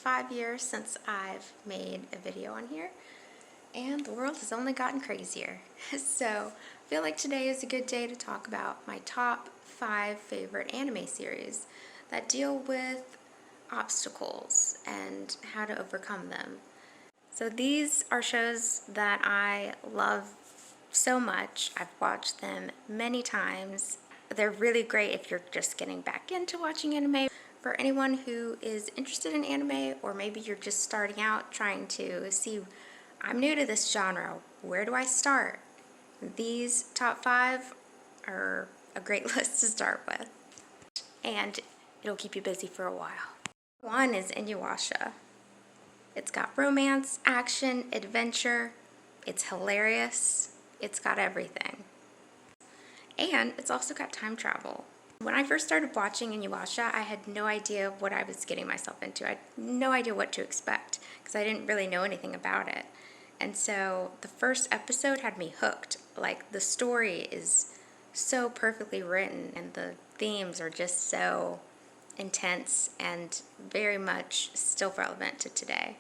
5 years since I've made a video on here, and the world has only gotten crazier. So I feel like today is a good day to talk about my top 5 favorite anime series that deal with obstacles and how to overcome them. So these are shows that I love so much. I've watched them many times. They're really great if you're just getting back into watching anime. For anyone who is interested in anime, or maybe you're just starting out trying to see, I'm new to this genre, where do I start? These top 5 are a great list to start with, and it'll keep you busy for a while. One is Inuyasha. It's got romance, action, adventure. It's hilarious. It's got everything. And it's also got time travel. When I first started watching Inuyasha, I had no idea what I was getting myself into. I had no idea what to expect because I didn't really know anything about it. And so the first episode had me hooked. Like, the story is so perfectly written and the themes are just so intense and very much still relevant to today.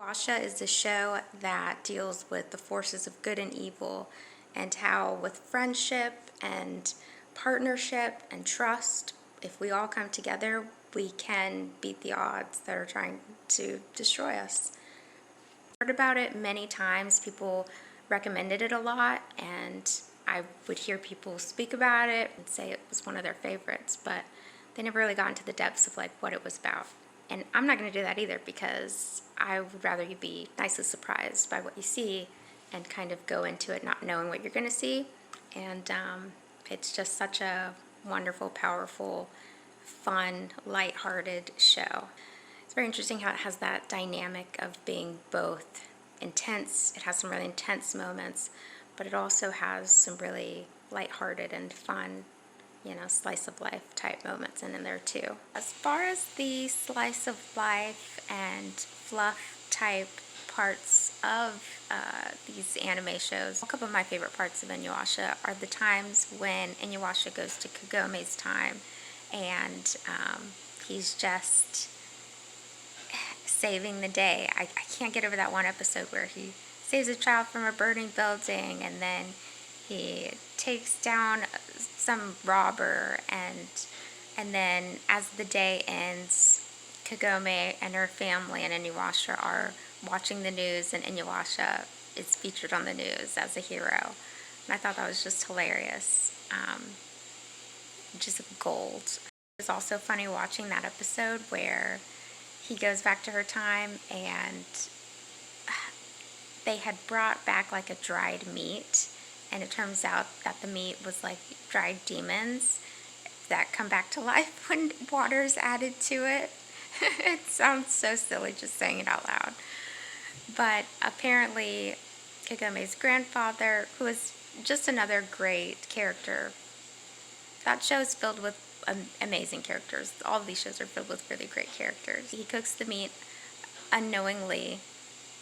Inuyasha is a show that deals with the forces of good and evil and how with friendship and partnership and trust, if we all come together, we can beat the odds that are trying to destroy us. I've heard about it many times. People recommended it a lot, and I would hear people speak about it and say it was one of their favorites, but they never really got into the depths of like what it was about. And I'm not going to do that either, because I would rather you be nicely surprised by what you see and kind of go into it not knowing what you're going to see. And it's just such a wonderful, powerful, fun, lighthearted show. It's very interesting how it has that dynamic of being both intense. It has some really intense moments, but it also has some really lighthearted and fun, slice of life type moments in there too. As far as the slice of life and fluff type parts of these anime shows, a couple of my favorite parts of Inuyasha are the times when Inuyasha goes to Kagome's time and he's just saving the day. I can't get over that one episode where he saves a child from a burning building, and then he takes down some robber, and then as the day ends, Kagome and her family and Inuyasha are watching the news, and Inuyasha is featured on the news as a hero. And I thought that was just hilarious. Just gold. It was also funny watching that episode where he goes back to her time and they had brought back like a dried meat, and it turns out that the meat was like dried demons that come back to life when water is added to it. It sounds so silly just saying it out loud. But apparently Kagome's grandfather, who is just another great character. That show is filled with amazing characters. All of these shows are filled with really great characters. He cooks the meat unknowingly,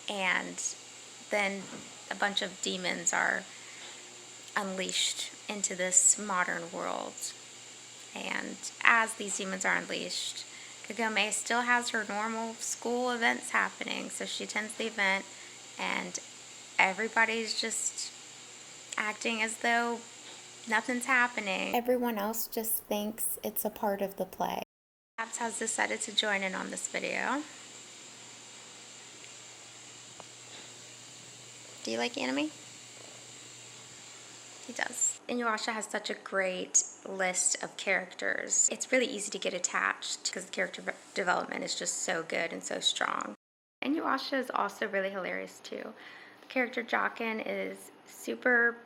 and then a bunch of demons are unleashed into this modern world. And as these demons are unleashed, Kagome still has her normal school events happening, so she attends the event and everybody's just acting as though nothing's happening. Everyone else just thinks it's a part of the play. Abs has decided to join in on this video. Do you like anime? He does. Inuyasha has such a great list of characters. It's really easy to get attached because the character development is just so good and so strong. Inuyasha is also really hilarious too. The character Jockin is super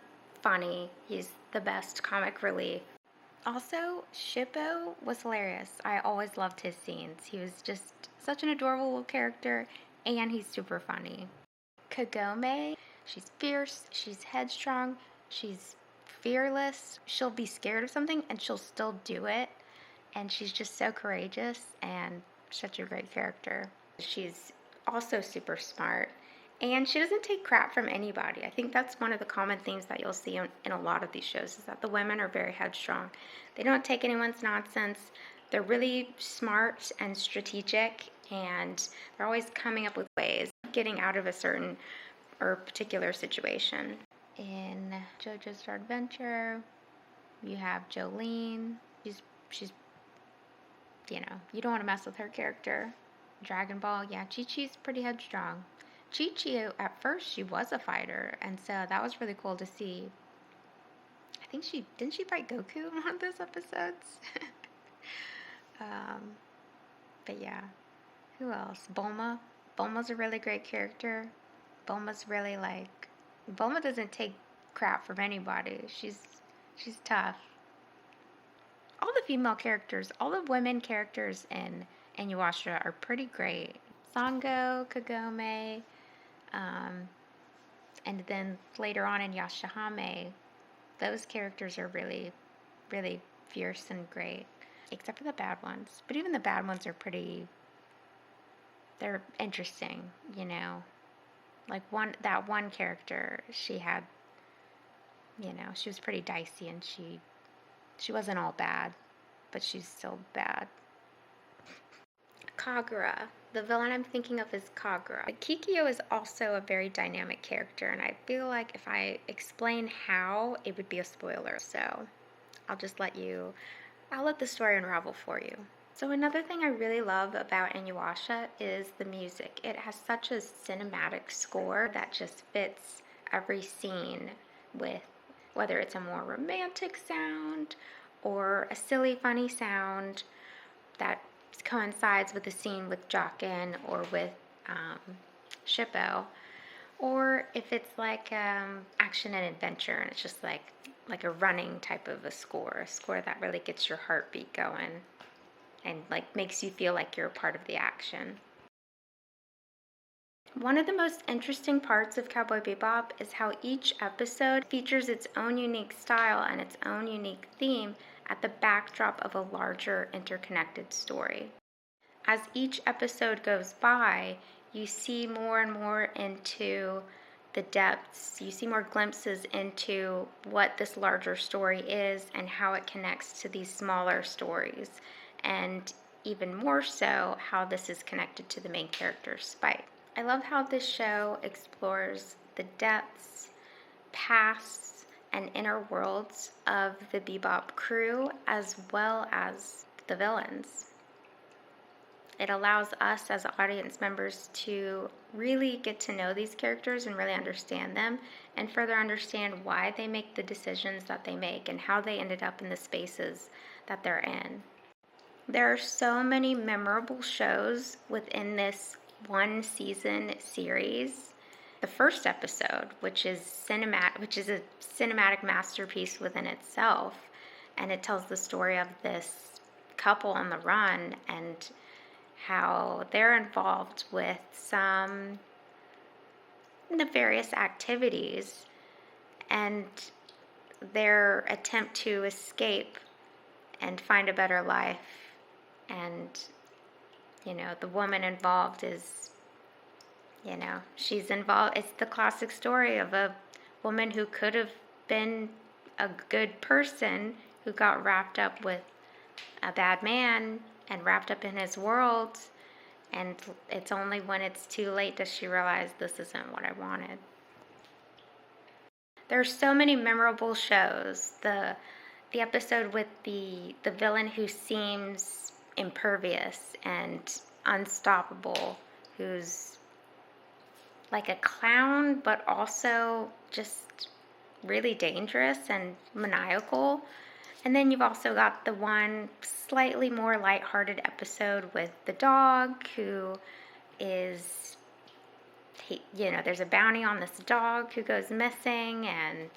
funny. He's the best comic relief. Also, Shippo was hilarious. I always loved his scenes. He was just such an adorable little character, and he's super funny. Kagome, she's fierce, she's headstrong, she's fearless. She'll be scared of something and she'll still do it. And she's just so courageous and such a great character. She's also super smart, and she doesn't take crap from anybody. I think that's one of the common themes that you'll see in a lot of these shows, is that the women are very headstrong. They don't take anyone's nonsense. They're really smart and strategic, and they're always coming up with ways of getting out of a certain or particular situation. In JoJo's Bizarre Adventure, you have Jolene. She's you know, you don't want to mess with her character. Dragon Ball, yeah, Chi-Chi's pretty headstrong. Chi-Chi, at first, she was a fighter, and so that was really cool to see. I think didn't she fight Goku in one of those episodes? But yeah, who else? Bulma. Bulma's a really great character. Bulma's really Bulma doesn't take crap from anybody. She's tough. All the female characters, all the women characters in Inuyasha are pretty great. Sango, Kagome, and then later on in Yashahime, those characters are really, really fierce and great, except for the bad ones. But even the bad ones are they're interesting, you know. Like that one character, she had, you know, she was pretty dicey, and she wasn't all bad, but she's still bad. Kagura. The villain I'm thinking of is Kagura. But Kikyo is also a very dynamic character, and I feel like if I explain how, it would be a spoiler. So I'll let the story unravel for you. So another thing I really love about Inuyasha is the music. It has such a cinematic score that just fits every scene, with whether it's a more romantic sound or a silly, funny sound that coincides with the scene with Jokin or with Shippo, or if it's like action and adventure, and it's just like a running type of a score that really gets your heartbeat going and like makes you feel like you're a part of the action. One of the most interesting parts of Cowboy Bebop is how each episode features its own unique style and its own unique theme at the backdrop of a larger interconnected story. As each episode goes by, you see more and more into the depths. You see more glimpses into what this larger story is and how it connects to these smaller stories, and even more so how this is connected to the main character, Spike. I love how this show explores the depths, pasts, and inner worlds of the Bebop crew as well as the villains. It allows us as audience members to really get to know these characters and really understand them, and further understand why they make the decisions that they make and how they ended up in the spaces that they're in. There are so many memorable shows within this one season series. The first episode, which is a cinematic masterpiece within itself, and it tells the story of this couple on the run and how they're involved with some nefarious activities and their attempt to escape and find a better life. And, you know, the woman involved is, you know, she's involved. It's the classic story of a woman who could have been a good person who got wrapped up with a bad man and wrapped up in his world, and it's only when it's too late does she realize this isn't what I wanted. There are so many memorable shows. The episode with the villain who seems impervious and unstoppable, who's like a clown but also just really dangerous and maniacal. And then you've also got the one slightly more lighthearted episode with the dog who is, there's a bounty on this dog who goes missing, and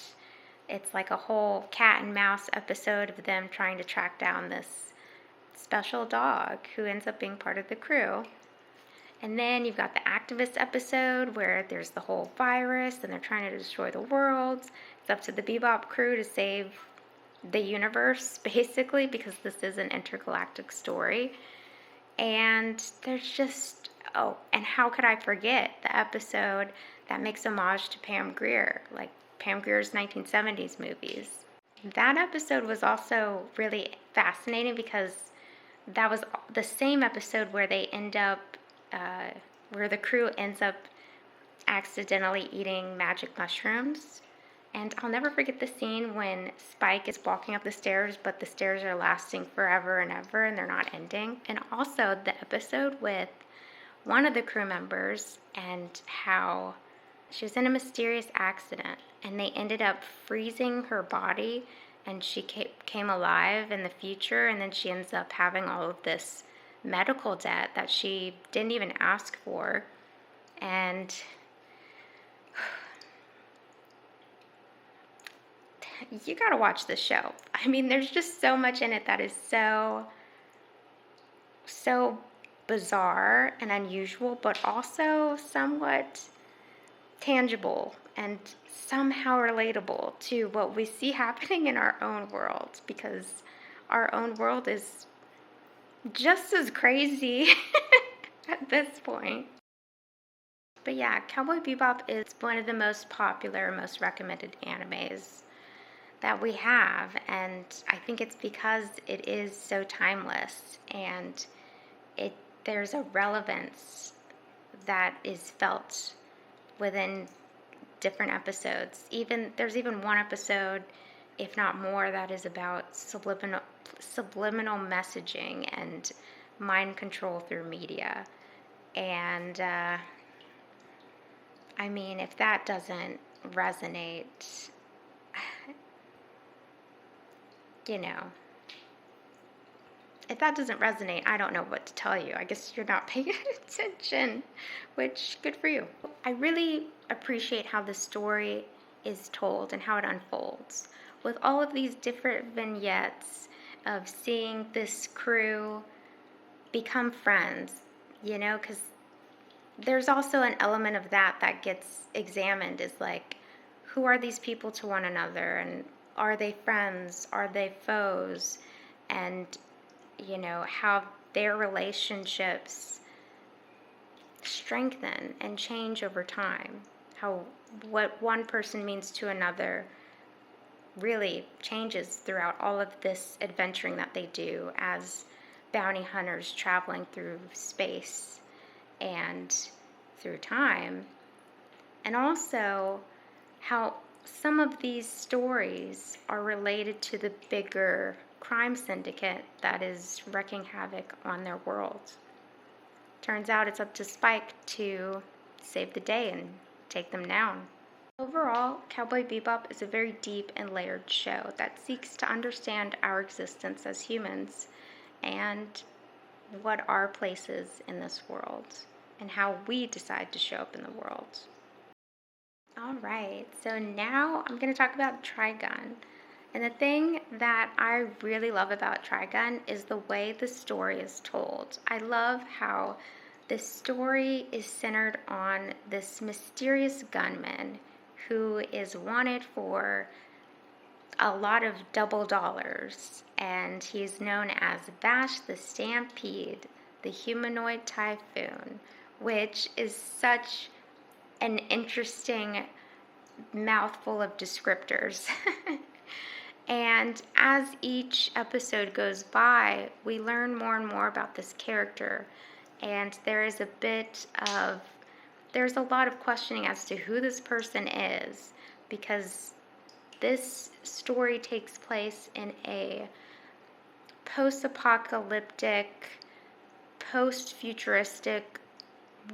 it's like a whole cat and mouse episode of them trying to track down this special dog who ends up being part of the crew. And then you've got the activist episode where there's the whole virus and they're trying to destroy the world. It's up to the Bebop crew to save the universe, basically, because this is an intergalactic story. And there's just, and how could I forget the episode that makes homage to Pam Grier, like Pam Grier's 1970s movies. That episode was also really fascinating because that was the same episode where they end up where the crew ends up accidentally eating magic mushrooms. And I'll never forget the scene when Spike is walking up the stairs, but the stairs are lasting forever and ever and they're not ending. And also the episode with one of the crew members and how she was in a mysterious accident and they ended up freezing her body and she came alive in the future, and then she ends up having all of this medical debt that she didn't even ask for. And you gotta watch this show. I mean, there's just so much in it that is so bizarre and unusual, but also somewhat tangible and somehow relatable to what we see happening in our own world, because our own world is just as crazy at this point. But yeah, Cowboy Bebop is one of the most popular, most recommended animes that we have, and I think it's because it is so timeless and there's a relevance that is felt within different episodes. There's even one episode, if not more, that is about subliminal messaging and mind control through media. And I mean, if that doesn't resonate, if that doesn't resonate, I don't know what to tell you. I guess you're not paying attention, which, good for you. I really appreciate how the story is told and how it unfolds, with all of these different vignettes of seeing this crew become friends, because there's also an element of that gets examined, is like, who are these people to one another, and are they friends, are they foes, and how their relationships strengthen and change over time, how what one person means to another really changes throughout all of this adventuring that they do as bounty hunters traveling through space and through time. And also how some of these stories are related to the bigger crime syndicate that is wreaking havoc on their world. Turns out it's up to Spike to save the day and take them down. Overall, Cowboy Bebop is a very deep and layered show that seeks to understand our existence as humans and what our place is in this world and how we decide to show up in the world. Alright, so now I'm going to talk about Trigun. And the thing that I really love about Trigun is the way the story is told. I love how the story is centered on this mysterious gunman who is wanted for a lot of double dollars, and he's known as Vash the Stampede, the humanoid typhoon, which is such an interesting mouthful of descriptors. And as each episode goes by, we learn more and more about this character, and there's a lot of questioning as to who this person is, because this story takes place in a post-apocalyptic, post-futuristic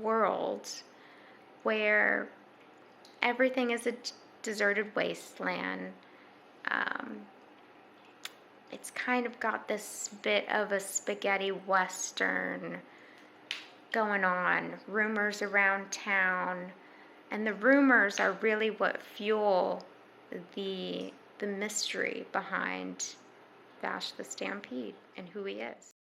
world where everything is a deserted wasteland. It's kind of got this bit of a spaghetti western going on, rumors around town, and the rumors are really what fuel the mystery behind Vash the Stampede and who he is.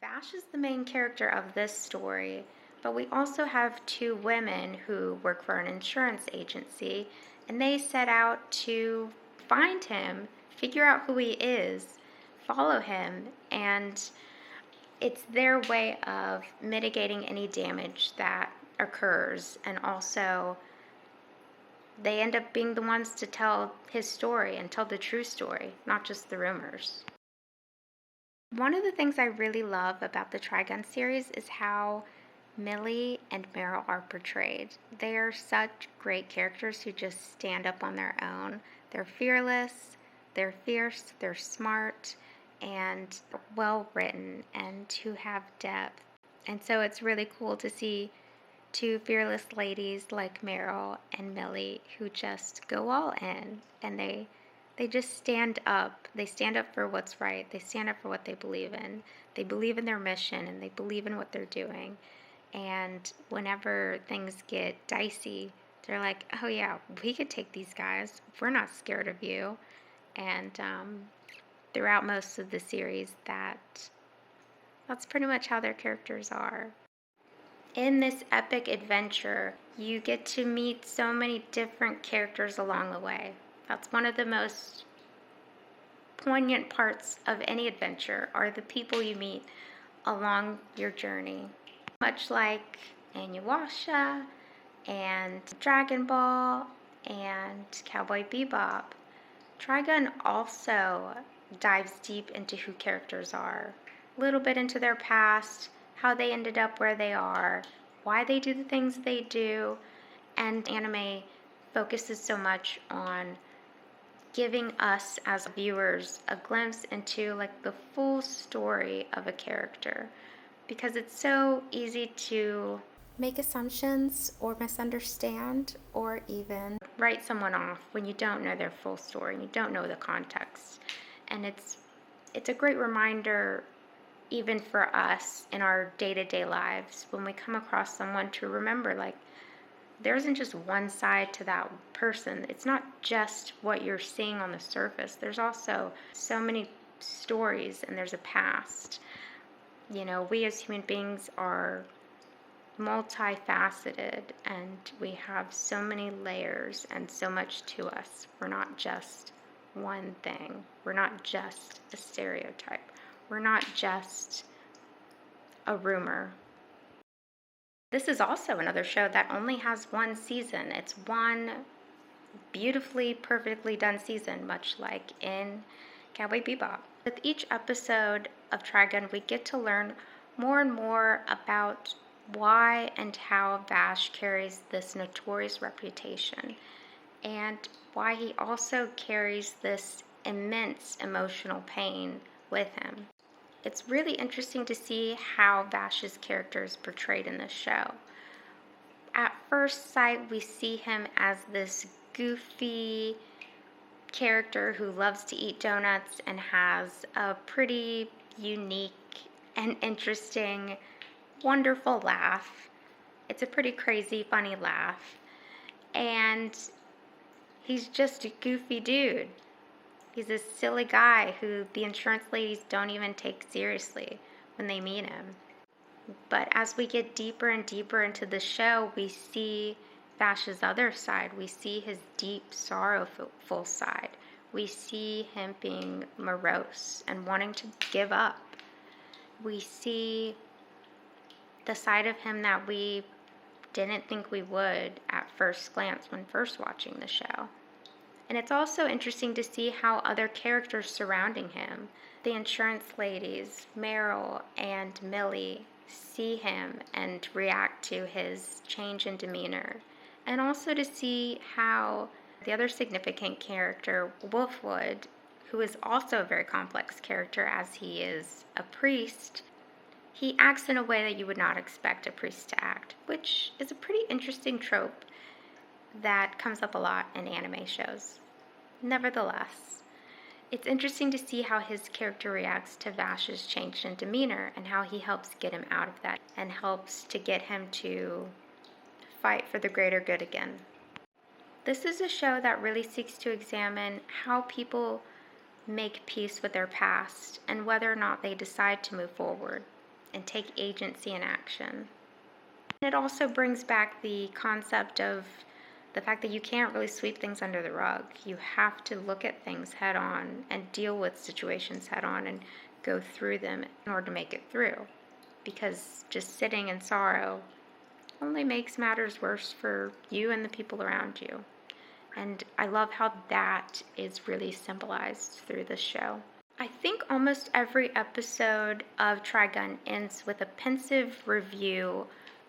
Vash is the main character of this story, but we also have two women who work for an insurance agency, and they set out to find him, figure out who he is, follow him, and it's their way of mitigating any damage that occurs, and also they end up being the ones to tell his story and tell the true story, not just the rumors. One of the things I really love about the Trigun series is how Millie and Meryl are portrayed. They are such great characters who just stand up on their own. They're fearless, they're fierce, they're smart, and well written, and who have depth. And so it's really cool to see two fearless ladies like Meryl and Millie who just go all in, and they just stand up. They stand up for what's right. They stand up for what they believe in. They believe in their mission, and they believe in what they're doing. And whenever things get dicey, they're like, oh yeah, we could take these guys. We're not scared of you. And throughout most of the series, that's pretty much how their characters are. In this epic adventure, you get to meet so many different characters along the way. That's one of the most poignant parts of any adventure, are the people you meet along your journey. Much like Inuyasha and Dragon Ball and Cowboy Bebop, Trigun also dives deep into who characters are, a little bit into their past, how they ended up where they are, why they do the things they do, and anime focuses so much on giving us as viewers a glimpse into like the full story of a character, because it's so easy to make assumptions or misunderstand or even write someone off when you don't know their full story and you don't know the context. And it's a great reminder, even for us in our day-to-day lives, when we come across someone, to remember, like, there isn't just one side to that person. It's not just what you're seeing on the surface. There's also so many stories, and there's a past. You know, we as human beings are multifaceted, and we have so many layers and so much to us. We're not just one thing. We're not just a stereotype. We're not just a rumor. This is also another show that only has one season. It's one beautifully, perfectly done season, much like in Cowboy Bebop. With each episode of Trigun, we get to learn more and more about why and how Vash carries this notorious reputation, and why he also carries this immense emotional pain with him. It's really interesting to see how Vash's character is portrayed in this show. At first sight, we see him as this goofy character who loves to eat donuts and has a pretty unique and interesting, wonderful laugh. It's a pretty crazy, funny laugh. And he's just a goofy dude. He's a silly guy who the insurance ladies don't even take seriously when they meet him. But as we get deeper and deeper into the show, we see Vash's other side. We see his deep, sorrowful side. We see him being morose and wanting to give up. We see the side of him that we didn't think we would at first glance when first watching the show. And it's also interesting to see how other characters surrounding him, the insurance ladies, Meryl and Millie, see him and react to his change in demeanor. And also to see how the other significant character, Wolfwood, who is also a very complex character as he is a priest, he acts in a way that you would not expect a priest to act, which is a pretty interesting trope that comes up a lot in anime shows. Nevertheless, it's interesting to see how his character reacts to Vash's change in demeanor and how he helps get him out of that and helps to get him to fight for the greater good again. This is a show that really seeks to examine how people make peace with their past and whether or not they decide to move forward and take agency and action. It also brings back the concept of the fact that you can't really sweep things under the rug. You have to look at things head on and deal with situations head on and go through them in order to make it through. Because just sitting in sorrow only makes matters worse for you and the people around you. And I love how that is really symbolized through this show. I think almost every episode of Trigun ends with a pensive review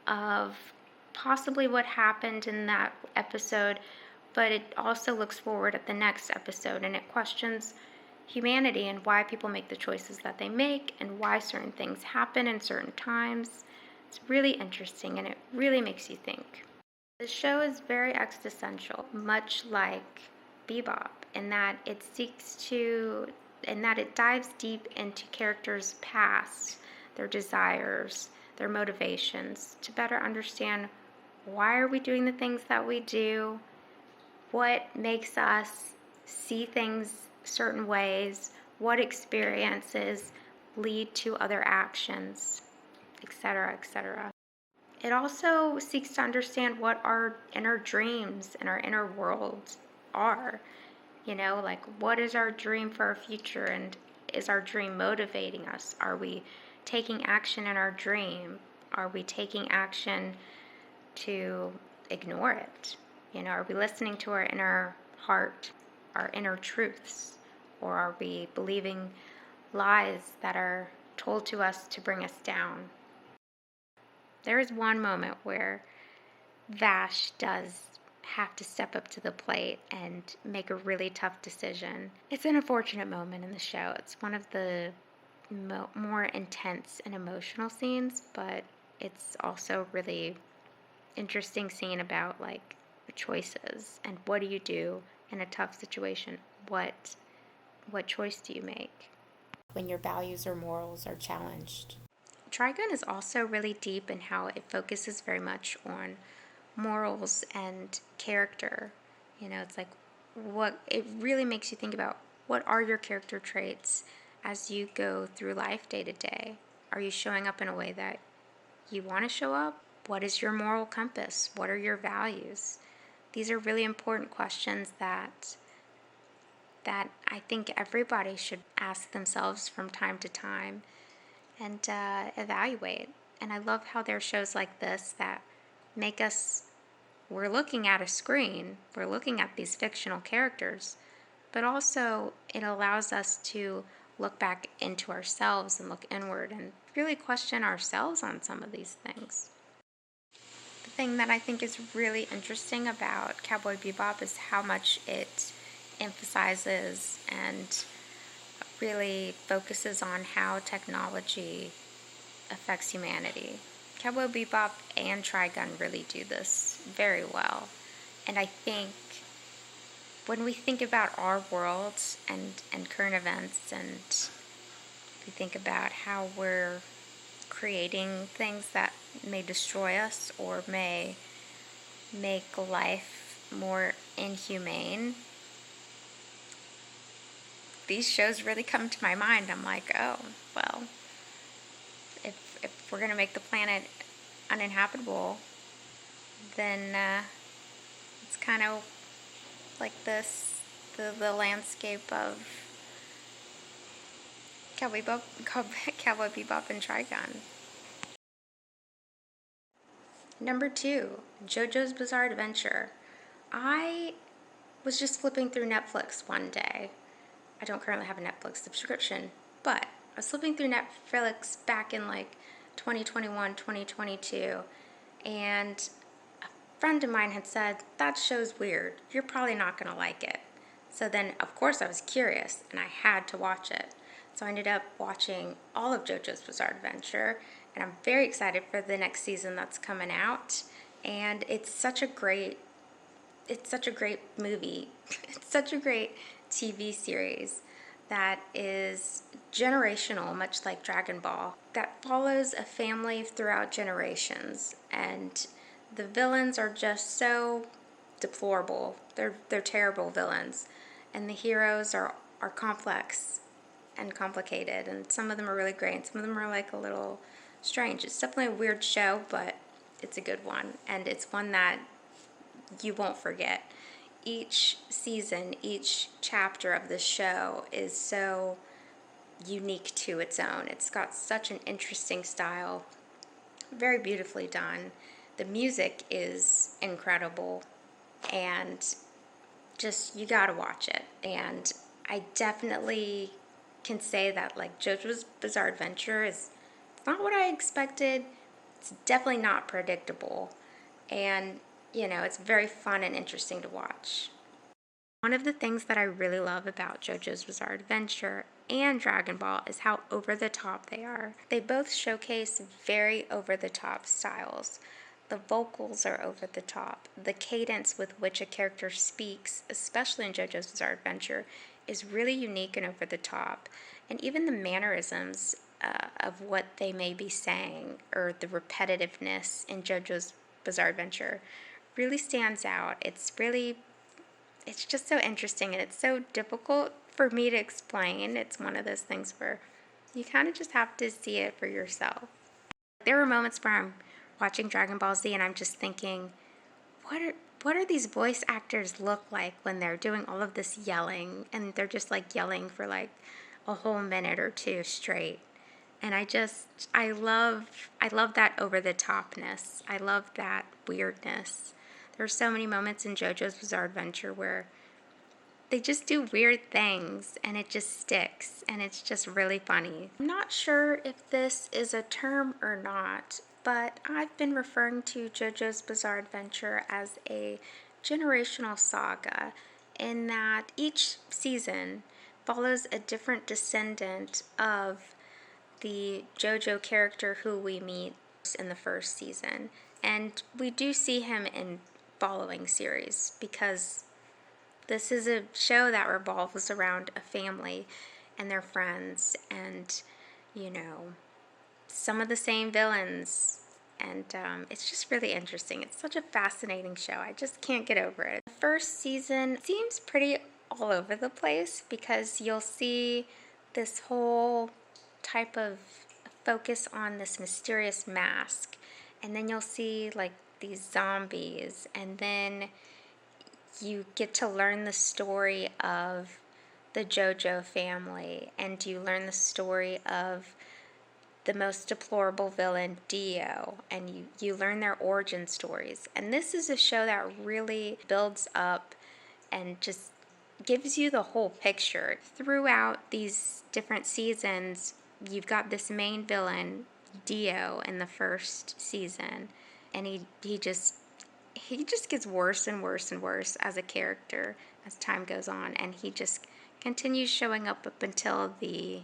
of possibly what happened in that episode, but it also looks forward at the next episode, and it questions humanity and why people make the choices that they make and why certain things happen in certain times. It's really interesting, and it really makes you think. The show is very existential, much like Bebop, in that it dives deep into characters' past, their desires, their motivations, to better understand why are we doing the things that we do, what makes us see things certain ways, what experiences lead to other actions, etc., etc. It also seeks to understand what our inner dreams and our inner worlds are. Like, what is our dream for our future, and is our dream motivating us? Are we taking action in our dream? Are we taking action to ignore it? Are we listening to our inner heart, our inner truths? Or are we believing lies that are told to us to bring us down? There is one moment where Vash does have to step up to the plate and make a really tough decision. It's an unfortunate moment in the show. It's one of the more intense and emotional scenes, but it's also really interesting scene about like choices and what do you do in a tough situation? What choice do you make when your values or morals are challenged? Trigun is also really deep in how it focuses very much on morals and character. It's like what it really makes you think about, what are your character traits as you go through life day to day? Are you showing up in a way that you want to show up? What is your moral compass? What are your values? These are really important questions that I think everybody should ask themselves from time to time and evaluate. And I love how there are shows like this that make us, we're looking at a screen, we're looking at these fictional characters, but also it allows us to look back into ourselves and look inward and really question ourselves on some of these things. The thing that I think is really interesting about Cowboy Bebop is how much it emphasizes and really focuses on how technology affects humanity. Cowboy Bebop and Trigun really do this very well. And I think when we think about our worlds and current events, and we think about how we're creating things that may destroy us or may make life more inhumane, these shows really come to my mind. I'm like, oh, well, if we're going to make the planet uninhabitable, then it's kind of like the landscape of Cowboy Bebop and Trigun. Number 2, JoJo's Bizarre Adventure. I was just flipping through Netflix one day. I don't currently have a Netflix subscription, but I was flipping through Netflix back in like 2021, 2022, and a friend of mine had said, that show's weird. You're probably not going to like it. So then, of course, I was curious, and I had to watch it. So I ended up watching all of JoJo's Bizarre Adventure, and I'm very excited for the next season that's coming out. And it's such a great movie. It's such a great TV series that is generational, much like Dragon Ball, that follows a family throughout generations. And the villains are just so deplorable. They're terrible villains. And the heroes are complex and complicated. And some of them are really great, and some of them are like a little strange. It's definitely a weird show, but it's a good one. And it's one that you won't forget. Each season, each chapter of the show is so unique to its own. It's got such an interesting style, very beautifully done. The music is incredible, and just, you gotta watch it. And I definitely can say that like JoJo's Bizarre Adventure is not what I expected. It's definitely not predictable, and it's very fun and interesting to watch. One of the things that I really love about JoJo's Bizarre Adventure and Dragon Ball is how over the top they are. They both showcase very over the top styles. The vocals are over the top. The cadence with which a character speaks, especially in JoJo's Bizarre Adventure, is really unique and over the top. And even the mannerisms of what they may be saying, or the repetitiveness in JoJo's Bizarre Adventure, really stands out. It's just so interesting, and it's so difficult for me to explain. It's one of those things where you kind of just have to see it for yourself. There were moments where I'm watching Dragon Ball Z and I'm just thinking, what are these voice actors look like when they're doing all of this yelling, and they're just like yelling for like a whole minute or two straight. And I love that over the topness. I love that weirdness. There's so many moments in JoJo's Bizarre Adventure where they just do weird things and it just sticks, and it's just really funny. I'm not sure if this is a term or not, but I've been referring to JoJo's Bizarre Adventure as a generational saga, in that each season follows a different descendant of the JoJo character who we meet in the first season. And we do see him in following series, because this is a show that revolves around a family and their friends, and some of the same villains, and it's just really interesting. It's such a fascinating show. I just can't get over it. The first season seems pretty all over the place, because you'll see this whole type of focus on this mysterious mask, and then you'll see like these zombies, and then you get to learn the story of the JoJo family, and you learn the story of the most deplorable villain, Dio, and you learn their origin stories. And this is a show that really builds up and just gives you the whole picture. Throughout these different seasons, you've got this main villain, Dio, in the first season, and he just gets worse and worse and worse as a character as time goes on, and he just continues showing up until I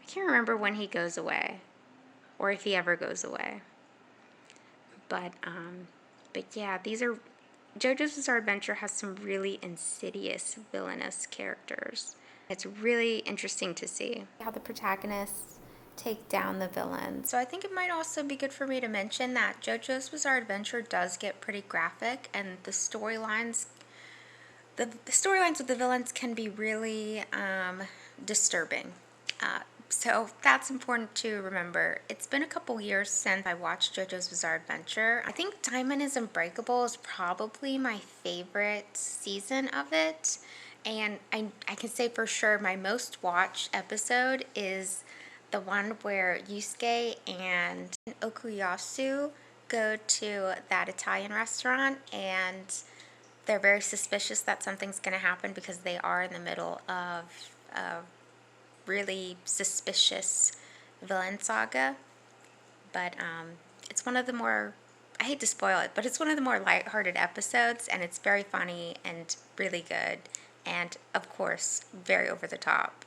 can't remember when he goes away, or if he ever goes away. But yeah, JoJo's Bizarre Adventure has some really insidious, villainous characters. It's really interesting to see how the protagonists take down the villain. So I think it might also be good for me to mention that JoJo's Bizarre Adventure does get pretty graphic, and the storylines with the villains can be really disturbing. So that's important to remember. It's been a couple years since I watched JoJo's Bizarre Adventure. I think Diamond is Unbreakable is probably my favorite season of it. And I can say for sure my most watched episode is the one where Yusuke and Okuyasu go to that Italian restaurant, and they're very suspicious that something's going to happen because they are in the middle of a really suspicious villain saga. But it's one of the more, I hate to spoil it, but it's one of the more lighthearted episodes, and it's very funny and really good, and of course very over the top.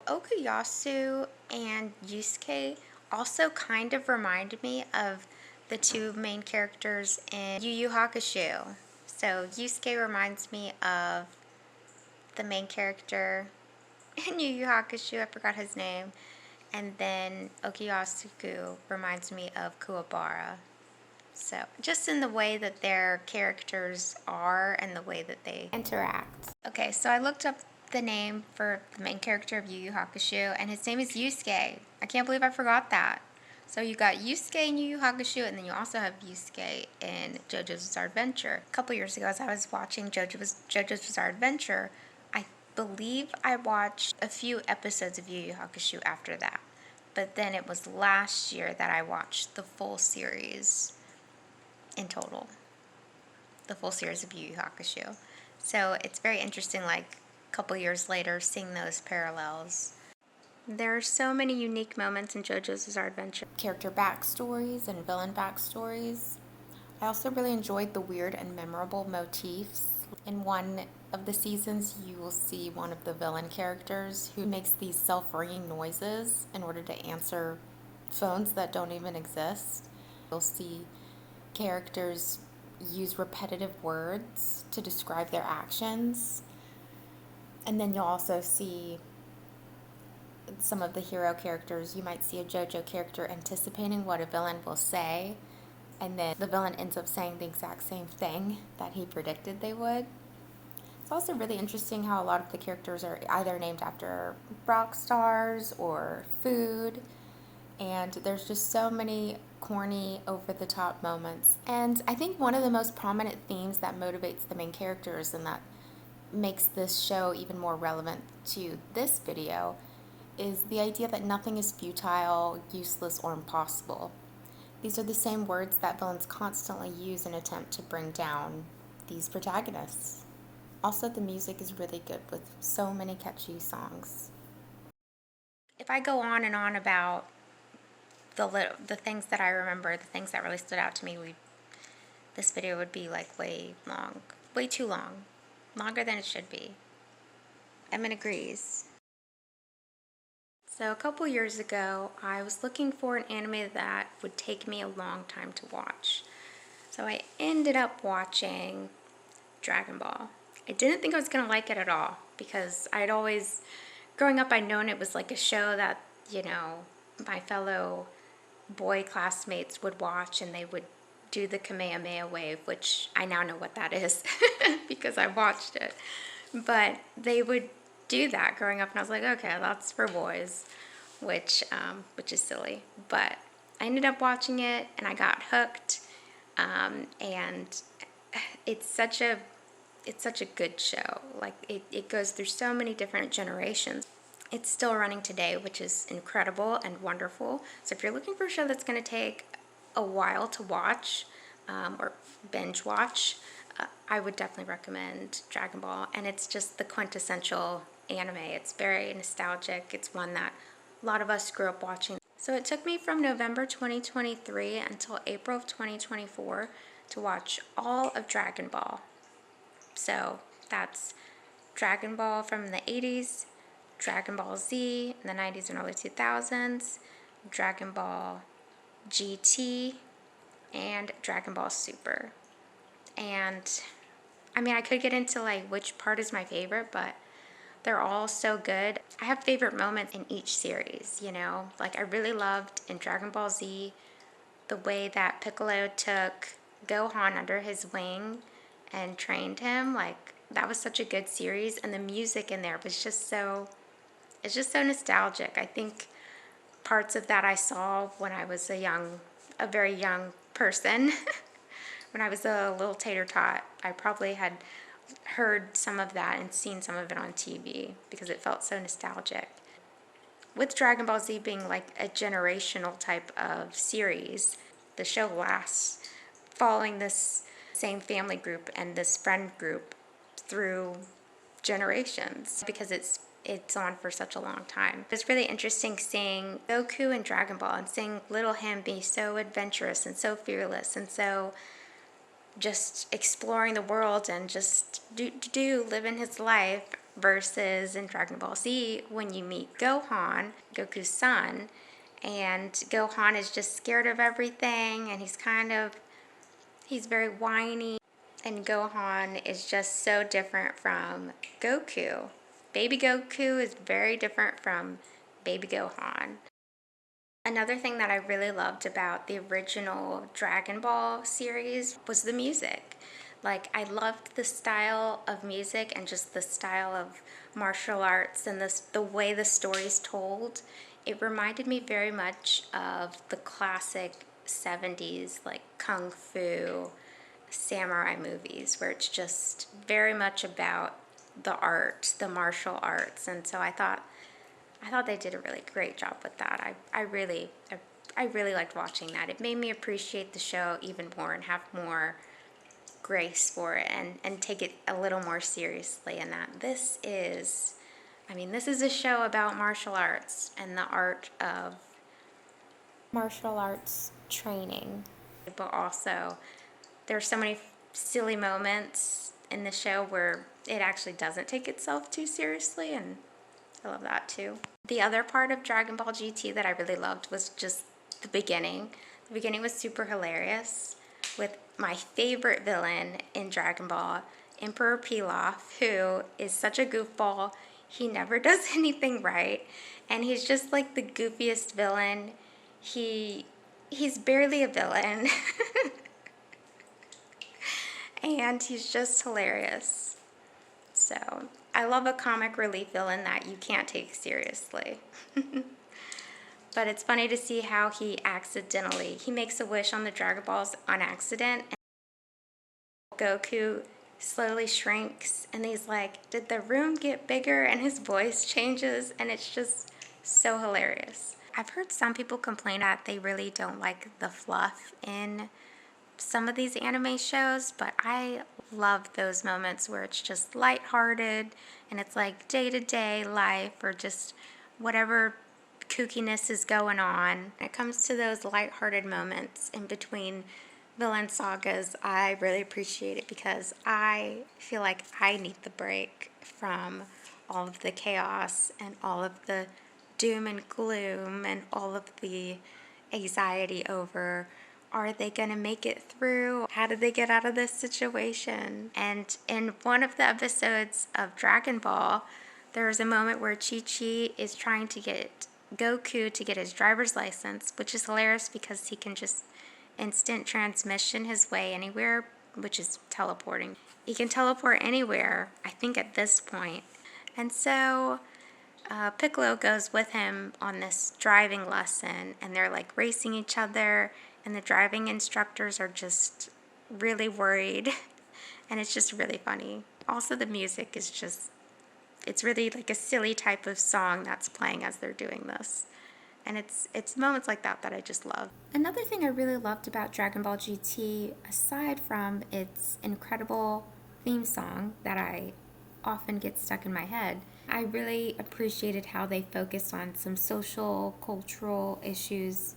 Okuyasu and Yusuke also kind of remind me of the two main characters in Yu Yu Hakusho. So Yusuke reminds me of the main character in Yu Yu Hakusho, I forgot his name, and then Okuyasu reminds me of Kuwabara. So just in the way that their characters are and the way that they interact. Okay, so I looked up the name for the main character of Yu Yu Hakusho, and his name is Yusuke. I can't believe I forgot that. So you got Yusuke in Yu Yu Hakusho, and then you also have Yusuke in JoJo's Bizarre Adventure. A couple years ago, as I was watching JoJo's Bizarre Adventure, I believe I watched a few episodes of Yu Yu Hakusho after that. But then it was last year that I watched the full series in total. The full series of Yu Yu Hakusho. So it's very interesting, like, couple years later, seeing those parallels. There are so many unique moments in JoJo's Bizarre Adventure. Character backstories and villain backstories. I also really enjoyed the weird and memorable motifs. In one of the seasons, you will see one of the villain characters who makes these self-ringing noises in order to answer phones that don't even exist. You'll see characters use repetitive words to describe their actions. And then you'll also see some of the hero characters. You might see a JoJo character anticipating what a villain will say, and then the villain ends up saying the exact same thing that he predicted they would. It's also really interesting how a lot of the characters are either named after rock stars or food, and there's just so many corny, over-the-top moments. And I think one of the most prominent themes that motivates the main characters and that makes this show even more relevant to this video is the idea that nothing is futile, useless, or impossible. These are the same words that villains constantly use in an attempt to bring down these protagonists. Also, the music is really good with so many catchy songs. If I go on and on about the things that I remember, the things that really stood out to me, this video would be like way too long, longer than it should be. Emin agrees. So a couple years ago, I was looking for an anime that would take me a long time to watch. So I ended up watching Dragon Ball. I didn't think I was gonna like it at all because growing up, I'd known it was like a show that, my fellow boy classmates would watch, and they would do the Kamehameha wave, which I now know what that is because I watched it. But they would do that growing up, and I was like, okay, that's for boys, which is silly. But I ended up watching it, and I got hooked, and it's such a good show. Like it goes through so many different generations. It's still running today, which is incredible and wonderful. So if you're looking for a show that's going to take a while to watch or binge watch, I would definitely recommend Dragon Ball. And it's just the quintessential anime. It's very nostalgic. It's one that a lot of us grew up watching. So it took me from November 2023 until April of 2024 to watch all of Dragon Ball. So that's Dragon Ball from the 80s, Dragon Ball Z in the 90s and early 2000s, Dragon Ball GT, and Dragon Ball Super. And I mean, I could get into like which part is my favorite, but they're all so good. I have favorite moments in each series, Like I really loved in Dragon Ball Z the way that Piccolo took Gohan under his wing and trained him. Like that was such a good series, and the music in there was it's just so nostalgic. I think parts of that I saw when I was a very young person. When I was a little tater tot, I probably had heard some of that and seen some of it on TV because it felt so nostalgic. With Dragon Ball Z being like a generational type of series, the show lasts following this same family group and this friend group through generations because it's on for such a long time. It's really interesting seeing Goku in Dragon Ball and seeing little him be so adventurous and so fearless and so just exploring the world and just living his life, versus in Dragon Ball Z when you meet Gohan, Goku's son, and Gohan is just scared of everything, and he's very whiny, and Gohan is just so different from Goku. Baby Goku is very different from Baby Gohan. Another thing that I really loved about the original Dragon Ball series was the music. Like, I loved the style of music and just the style of martial arts and the way the story's told. It reminded me very much of the classic 70s, like kung fu, samurai movies, where it's just very much about the art, the martial arts. And so I thought they did a really great job with that. I really liked watching that. It made me appreciate the show even more and have more grace for it and take it a little more seriously, and that this is I mean, this is a show about martial arts and the art of martial arts training. But also, there's so many silly moments in the show where it actually doesn't take itself too seriously, and I love that too. The other part of Dragon Ball GT that I really loved was just the beginning. The beginning was super hilarious with my favorite villain in Dragon Ball, Emperor Pilaf, who is such a goofball. He never does anything right, and he's just like the goofiest villain. He's barely a villain. And he's just hilarious. So I love a comic relief villain that you can't take seriously. But it's funny to see how he makes a wish on the Dragon Balls on accident, and Goku slowly shrinks, and he's like, did the room get bigger? And his voice changes, and it's just so hilarious. I've heard some people complain that they really don't like the fluff in some of these anime shows, but I love those moments where it's just lighthearted and it's like day-to-day life or just whatever kookiness is going on. When it comes to those lighthearted moments in between villain sagas, I really appreciate it because I feel like I need the break from all of the chaos and all of the doom and gloom and all of the anxiety over, are they going to make it through? How did they get out of this situation? And in one of the episodes of Dragon Ball, there's a moment where Chi-Chi is trying to get Goku to get his driver's license, which is hilarious because he can just instant transmission his way anywhere, which is teleporting. He can teleport anywhere, I think, at this point. And so Piccolo goes with him on this driving lesson, and they're like racing each other, and the driving instructors are just really worried, and it's just really funny. Also, the music is just, it's really like a silly type of song that's playing as they're doing this. And it's moments like that that I just love. Another thing I really loved about Dragon Ball GT, aside from its incredible theme song that I often get stuck in my head, I really appreciated how they focused on some social, cultural issues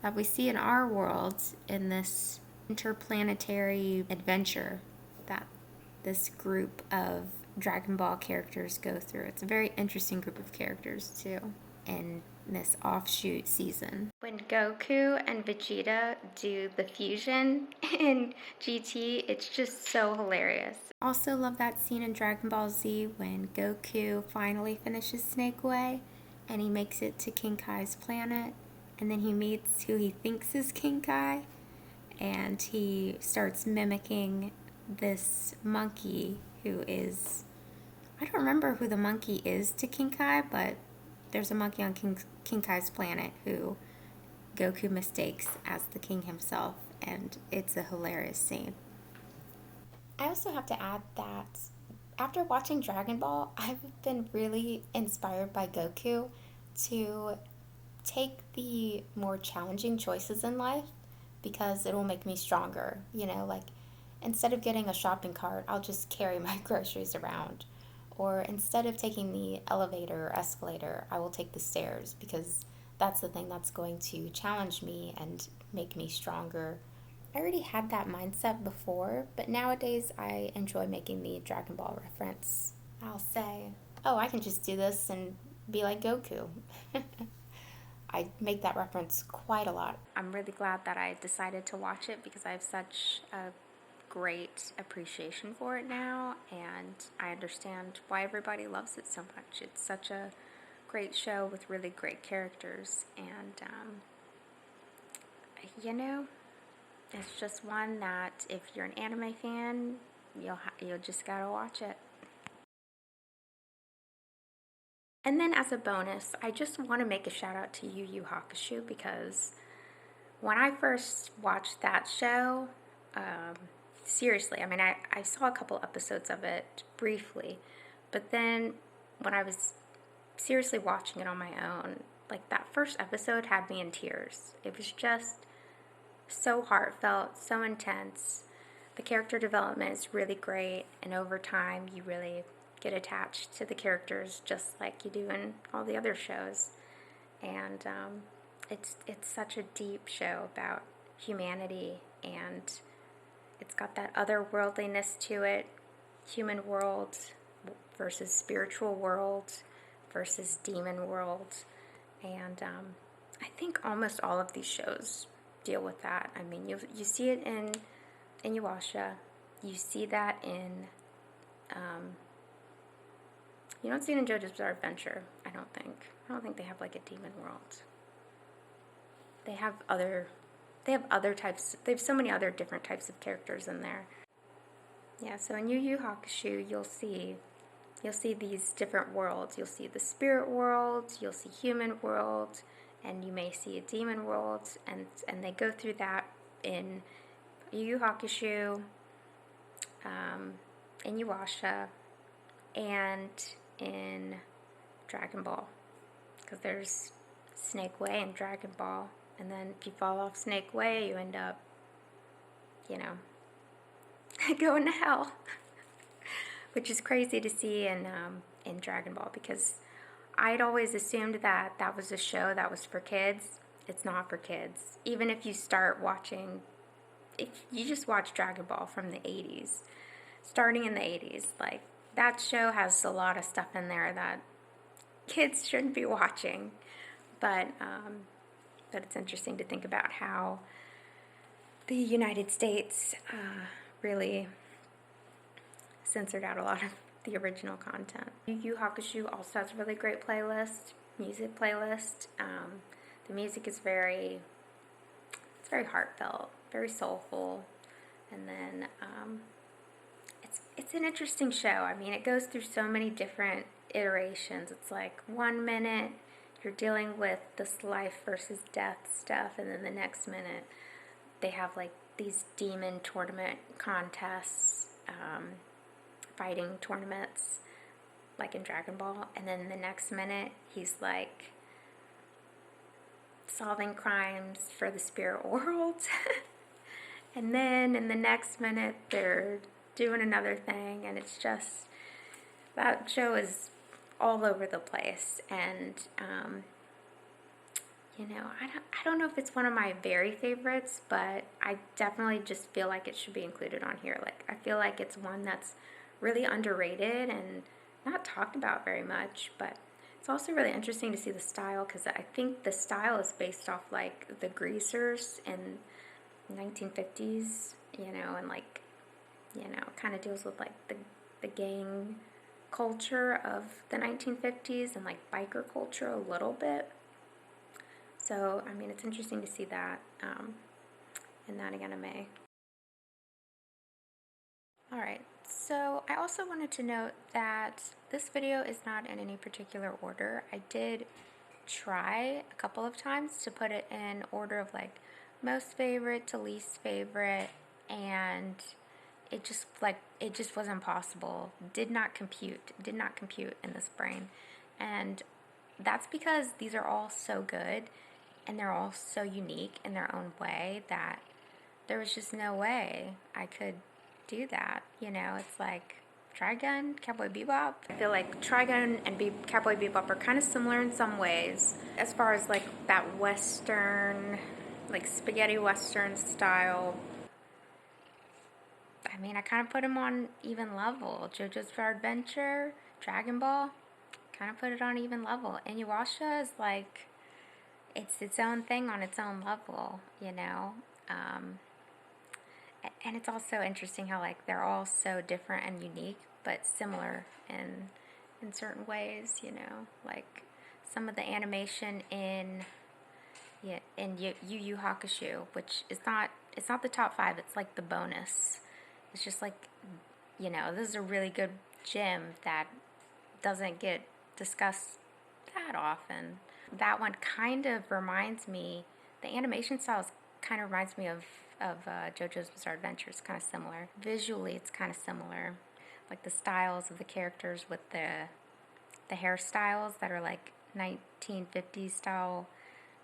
that we see in our world in this interplanetary adventure that this group of Dragon Ball characters go through. It's a very interesting group of characters too in this offshoot season. When Goku and Vegeta do the fusion in GT, it's just so hilarious. Also love that scene in Dragon Ball Z when Goku finally finishes Snake Way and he makes it to King Kai's planet, and then he meets who he thinks is King Kai, and he starts mimicking this monkey who is, I don't remember who the monkey is to King Kai, but there's a monkey on King Kai's planet who Goku mistakes as the king himself, and it's a hilarious scene. I also have to add that after watching Dragon Ball, I've been really inspired by Goku to take the more challenging choices in life because it will make me stronger. You know, like instead of getting a shopping cart, I'll just carry my groceries around. Or instead of taking the elevator or escalator, I will take the stairs because that's the thing that's going to challenge me and make me stronger. I already had that mindset before, but nowadays I enjoy making the Dragon Ball reference. I'll say, oh, I can just do this and be like Goku. I make that reference quite a lot. I'm really glad that I decided to watch it because I have such a great appreciation for it now, and I understand why everybody loves it so much. It's such a great show with really great characters, and you know, it's just one that if you're an anime fan, you'll just gotta watch it. And then as a bonus, I just want to make a shout out to Yu Yu Hakusho because when I first watched that show, seriously, I mean, I saw a couple episodes of it briefly, but then when I was seriously watching it on my own, like that first episode had me in tears. It was just so heartfelt, so intense. The character development is really great, and over time you really get attached to the characters just like you do in all the other shows. And it's such a deep show about humanity, and it's got that otherworldliness to it, human world versus spiritual world versus demon world. And I think almost all of these shows deal with that. I mean, you see it in Inuyasha. You see that in you don't see it in JoJo's Bizarre Adventure, I don't think they have like a demon world. They have other types. They have so many other different types of characters in there. Yeah, so in Yu Yu Hakusho, you'll see these different worlds. You'll see the spirit world, you'll see human world, and you may see a demon world, and they go through that in Yu Yu Hakusho, in Inuyasha, and in Dragon Ball, because there's Snake Way and Dragon Ball, and then if you fall off Snake Way, you end up, going to hell, which is crazy to see in Dragon Ball, because I'd always assumed that was a show that was for kids. It's not for kids. Even if you start watching, if you just watch Dragon Ball from the 80s, starting in the 80s, like, that show has a lot of stuff in there that kids shouldn't be watching. But it's interesting to think about how the United States really censored out a lot of the original content. Yu Yu Hakusho also has a really great music playlist. The music is very heartfelt, very soulful, and then it's an interesting show. I mean, it goes through so many different iterations. It's like 1 minute you're dealing with this life versus death stuff, and then the next minute they have like these demon tournament contests, fighting tournaments like in Dragon Ball, and then the next minute he's like solving crimes for the spirit world. And then in the next minute they're doing another thing, and it's just, that show is all over the place. And I don't know if it's one of my very favorites, but I definitely just feel like it should be included on here. Like, I feel like it's one that's really underrated and not talked about very much, but it's also really interesting to see the style, because I think the style is based off like the greasers in 1950s, and like, kind of deals with like the gang culture of the 1950s and like biker culture a little bit. So, I mean, it's interesting to see that in that anime. Alright, so I also wanted to note that this video is not in any particular order. I did try a couple of times to put it in order of like most favorite to least favorite, and it just wasn't possible. Did not compute in this brain. And that's because these are all so good and they're all so unique in their own way that there was just no way I could do that. It's like Trigun, Cowboy Bebop. I feel like Trigun and Cowboy Bebop are kind of similar in some ways, as far as like that Western, like spaghetti Western style. I mean, I kind of put them on even level. JoJo's Bizarre Adventure, Dragon Ball, kind of put it on even level. Inuyasha is like, it's its own thing on its own level, and it's also interesting how like they're all so different and unique, but similar in certain ways, like some of the animation in Yu Yu Hakusho, which is it's not the top 5, it's like the bonus. It's just like, this is a really good gem that doesn't get discussed that often. That one kind of reminds me, the animation style kind of reminds me of JoJo's Bizarre Adventure. It's kind of similar. Visually, it's kind of similar. Like the styles of the characters with the hairstyles that are like 1950s style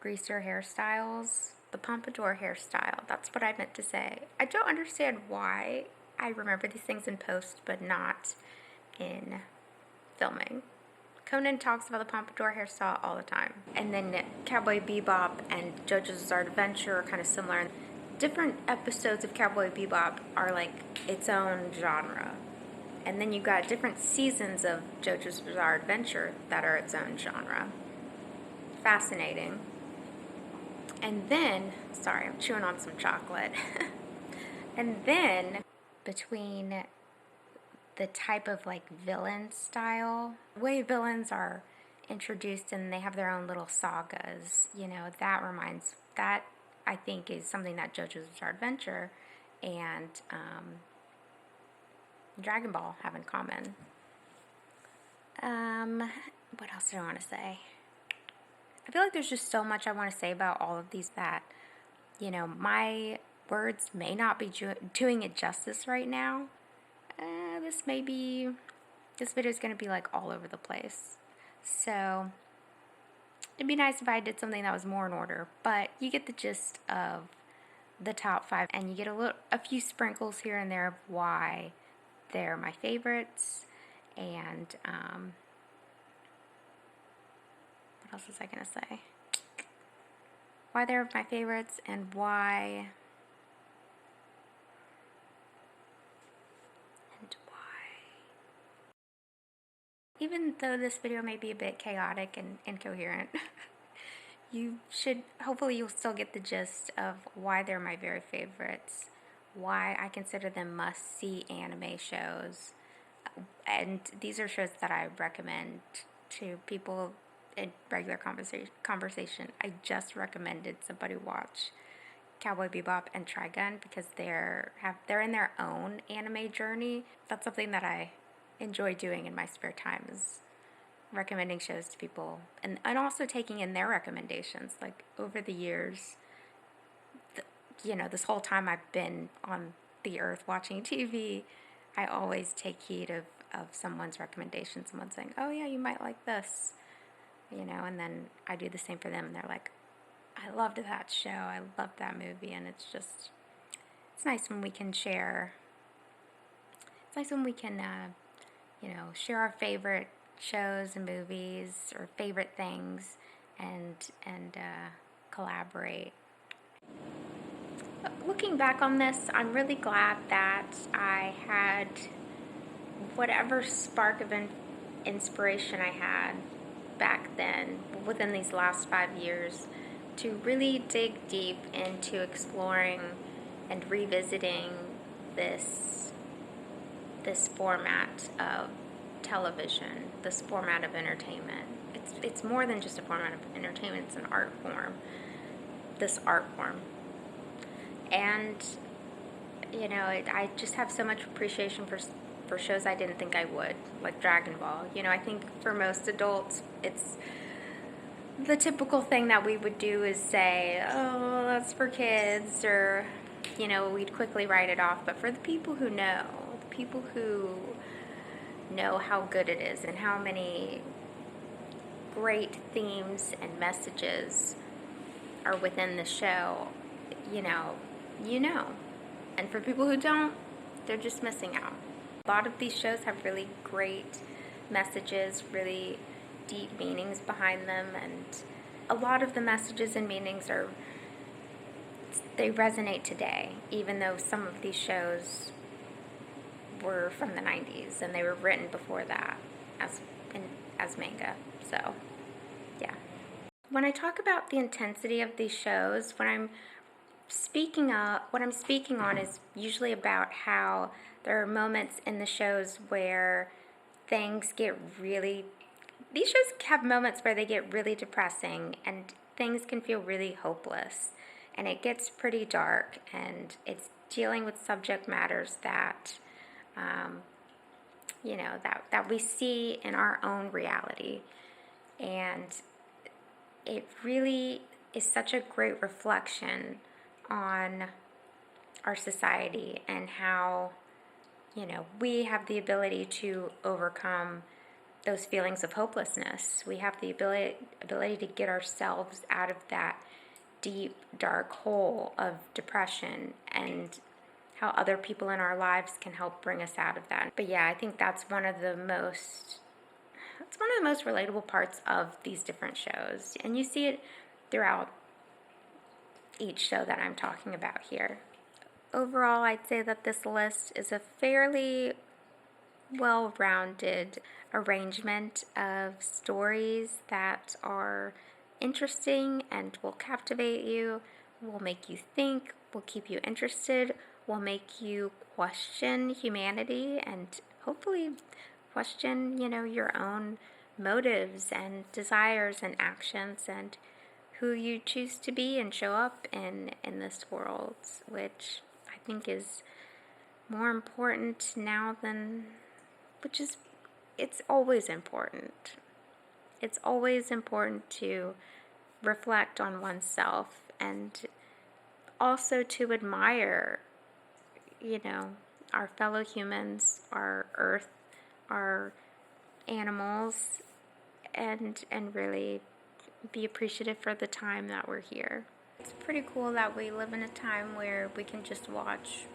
greaser hairstyles. The pompadour hairstyle, that's what I meant to say. I don't understand why I remember these things in post, but not in filming. Conan talks about the pompadour hairstyle all the time. And then Cowboy Bebop and JoJo's Bizarre Adventure are kind of similar. Different episodes of Cowboy Bebop are like its own genre. And then you've got different seasons of JoJo's Bizarre Adventure that are its own genre. Fascinating. And then, sorry, I'm chewing on some chocolate. And then, between the type of like villain style, the way villains are introduced and they have their own little sagas, that I think is something that JoJo's Bizarre Adventure and Dragon Ball have in common. What else do I want to say? I feel like there's just so much I want to say about all of these that, my words may not be doing it justice right now. This video is going to be like all over the place. So, it'd be nice if I did something that was more in order, but you get the gist of the top 5, and you get a few sprinkles here and there of why they're my favorites, and what else was I going to say? Why they're my favorites, and why... Even though this video may be a bit chaotic and incoherent, hopefully you'll still get the gist of why they're my very favorites, why I consider them must-see anime shows, and these are shows that I recommend to people in regular conversation. I just recommended somebody watch Cowboy Bebop and Trigun because they're in their own anime journey. That's something that I enjoy doing in my spare time, is recommending shows to people and also taking in their recommendations. Like over the years, this whole time I've been on the earth watching TV, I always take heed of someone's recommendation, someone saying, oh yeah, you might like this, and then I do the same for them, and they're like, I loved that show, I loved that movie. And it's nice when we can share. It's nice when we can share our favorite shows and movies or favorite things and collaborate. Looking back on this, I'm really glad that I had whatever spark of inspiration I had back then, within these last 5 years, to really dig deep into exploring and revisiting this format of television, this format of entertainment. It's more than just a format of entertainment, it's an art form. This art form. And, I just have so much appreciation for shows I didn't think I would, like Dragon Ball. I think for most adults, it's the typical thing that we would do is say, oh, that's for kids, or, we'd quickly write it off. But for the people who know, how good it is and how many great themes and messages are within the show, you know. And for people who don't, they're just missing out. A lot of these shows have really great messages, really deep meanings behind them, and a lot of the messages and meanings they resonate today, even though some of these shows were from the 90s and they were written before that as manga. So, yeah. When I talk about the intensity of these shows, what I'm speaking on is usually about how there are moments in the shows where things get really... These shows have moments where they get really depressing and things can feel really hopeless. And it gets pretty dark, and it's dealing with subject matters that, that we see in our own reality. And it really is such a great reflection on our society and how, we have the ability to overcome those feelings of hopelessness. We have the ability to get ourselves out of that deep, dark hole of depression, and how other people in our lives can help bring us out of that. But yeah, I think that's one of the most it's one of the most relatable parts of these different shows, and you see it throughout each show that I'm talking about here. Overall, I'd say that this list is a fairly well-rounded arrangement of stories that are interesting and will captivate you, will make you think, will keep you interested, will make you question humanity and hopefully question, your own motives and desires and actions and who you choose to be and show up in this world, which I think is more important now than, it's always important. It's always important to reflect on oneself and also to admire, our fellow humans, our earth, our animals, and really be appreciative for the time that we're here. It's pretty cool that we live in a time where we can just watch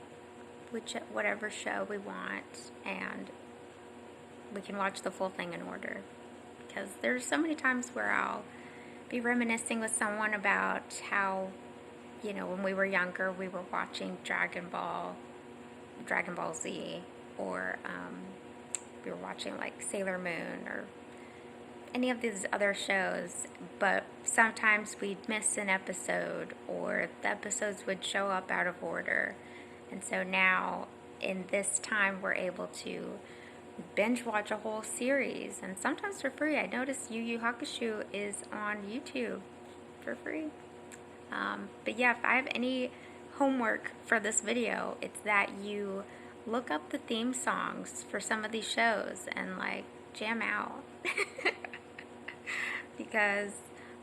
whatever show we want, and we can watch the full thing in order. Because there's so many times where I'll be reminiscing with someone about how, when we were younger, we were watching Dragon Ball Z, or we were watching like Sailor Moon or any of these other shows, but sometimes we'd miss an episode or the episodes would show up out of order. And so now in this time we're able to binge watch a whole series, and sometimes for free. I noticed Yu Yu Hakusho is on YouTube for free. But yeah, if I have any homework for this video, it's that you look up the theme songs for some of these shows and like jam out. Because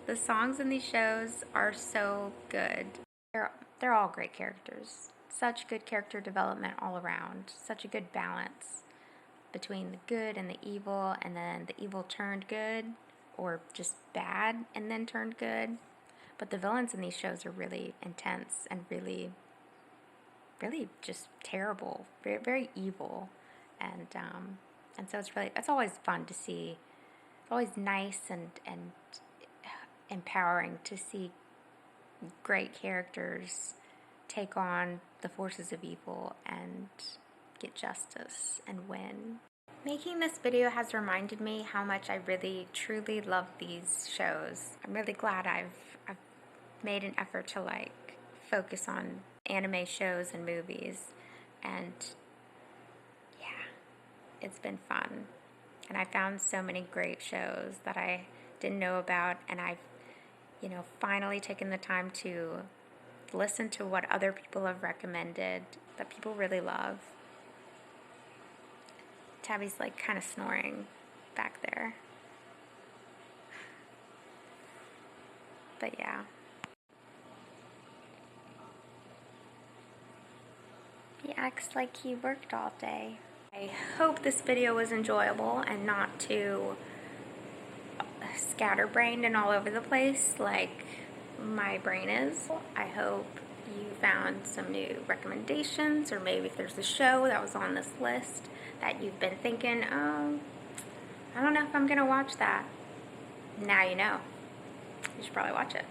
the songs in these shows are so good. They're all great characters. Such good character development all around. Such a good balance between the good and the evil, and then the evil turned good, or just bad and then turned good. But the villains in these shows are really intense and really, really just terrible, very, very evil, and so it's always fun to see. It's always nice and empowering to see great characters take on the forces of evil and get justice and win. Making this video has reminded me how much I really, truly love these shows. I'm really glad I've made an effort to focus on anime shows and movies, and yeah, it's been fun. And I found so many great shows that I didn't know about, and I've, finally taken the time to listen to what other people have recommended that people really love. Tabby's kind of snoring back there. But yeah. He acts like he worked all day. I hope this video was enjoyable and not too scatterbrained and all over the place like my brain is. I hope you found some new recommendations, or maybe if there's a show that was on this list that you've been thinking, oh, I don't know if I'm gonna watch that. Now you know. You should probably watch it.